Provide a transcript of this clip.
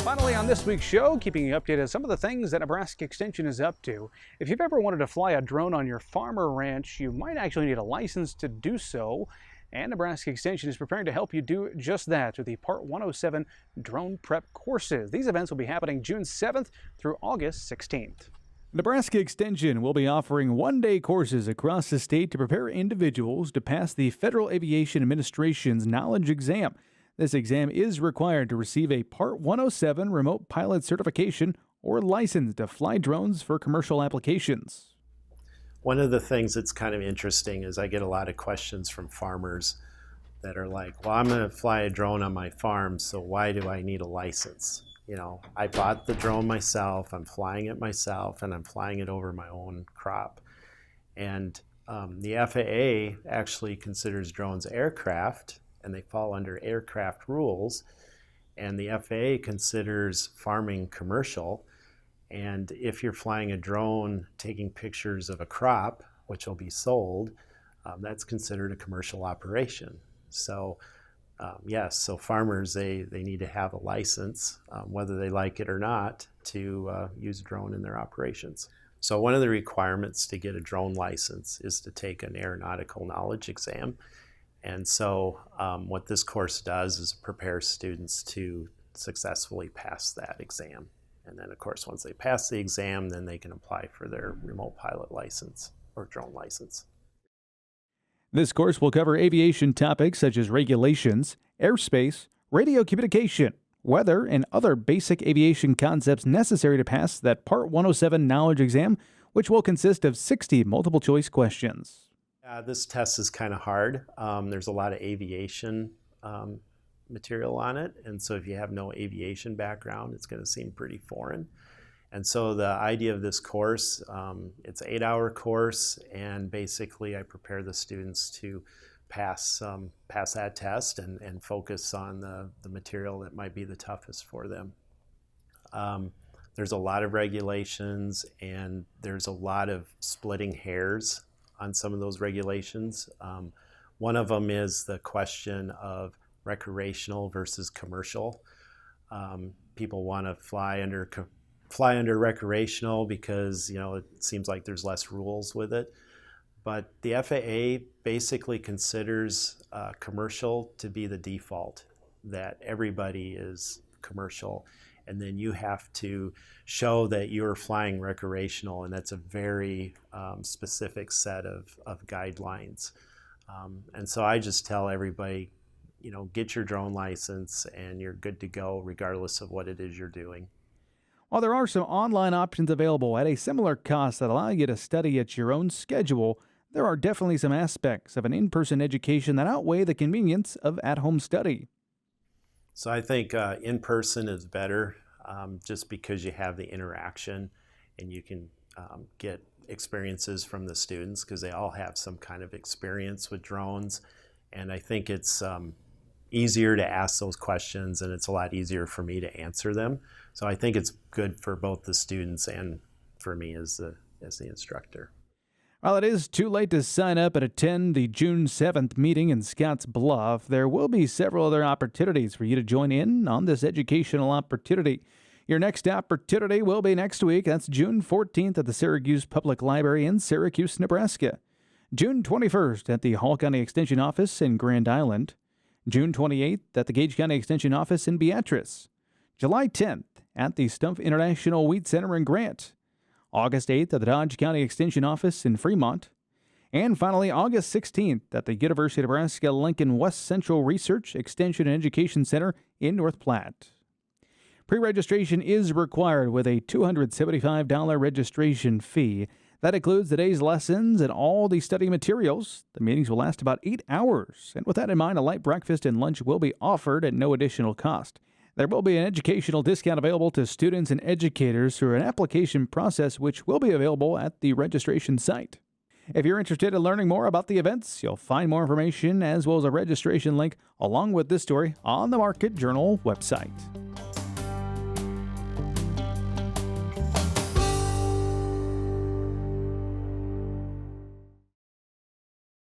Finally, on this week's show, keeping you updated on some of the things that Nebraska Extension is up to. If you've ever wanted to fly a drone on your farm or ranch, you might actually need a license to do so. And Nebraska Extension is preparing to help you do just that through the Part 107 drone prep courses. These events will be happening June 7th through August 16th. Nebraska Extension will be offering one-day courses across the state to prepare individuals to pass the Federal Aviation Administration's knowledge exam. This exam is required to receive a Part 107 remote pilot certification or license to fly drones for commercial applications. One of the things that's kind of interesting is I get a lot of questions from farmers that are like, well, I'm going to fly a drone on my farm, so why do I need a license? You know, I bought the drone myself, I'm flying it myself, and I'm flying it over my own crop. And the FAA actually considers drones aircraft, and they fall under aircraft rules. And the FAA considers farming commercial. And if you're flying a drone taking pictures of a crop, which will be sold, that's considered a commercial operation. So yes, so farmers, they need to have a license, whether they like it or not, to use a drone in their operations. So one of the requirements to get a drone license is to take an aeronautical knowledge exam. And so what this course does is prepare students to successfully pass that exam. And then, of course, once they pass the exam, then they can apply for their remote pilot license or drone license. This course will cover aviation topics such as regulations, airspace, radio communication, weather, and other basic aviation concepts necessary to pass that Part 107 knowledge exam, which will consist of 60 multiple-choice questions. This test is kind of hard. There's a lot of aviation material on it, and so if you have no aviation background, it's going to seem pretty foreign. And so the idea of this course, it's an 8-hour course, and basically I prepare the students to pass that test and focus on the material that might be the toughest for them. There's a lot of regulations, and there's a lot of splitting hairs on some of those regulations. One of them is the question of recreational versus commercial. People want to fly under recreational because, you know, it seems like there's less rules with it. But the FAA basically considers commercial to be the default, that everybody is commercial. And then you have to show that you're flying recreational, and that's a very specific set of guidelines. And so I just tell everybody, you know, get your drone license and you're good to go regardless of what it is you're doing. While there are some online options available at a similar cost that allow you to study at your own schedule, there are definitely some aspects of an in-person education that outweigh the convenience of at-home study. So I think in-person is better just because you have the interaction and you can get experiences from the students because they all have some kind of experience with drones. And I think it's easier to ask those questions, and it's a lot easier for me to answer them. So I think it's good for both the students and for me as the instructor. While it is too late to sign up and attend the June 7th meeting in Scotts Bluff, there will be several other opportunities for you to join in on this educational opportunity. Your next opportunity will be next week. That's June 14th at the Syracuse Public Library in Syracuse, Nebraska. June 21st at the Hall County Extension Office in Grand Island. June 28th at the Gage County Extension Office in Beatrice. July 10th at the Stumpf International Wheat Center in Grant. August 8th at the Dodge County Extension Office in Fremont. And finally, August 16th at the University of Nebraska-Lincoln West Central Research, Extension, and Education Center in North Platte. Pre-registration is required with a $275 registration fee. That includes the day's lessons and all the study materials. The meetings will last about 8 hours. And with that in mind, a light breakfast and lunch will be offered at no additional cost. There will be an educational discount available to students and educators through an application process which will be available at the registration site. If you're interested in learning more about the events, you'll find more information as well as a registration link along with this story on the Market Journal website.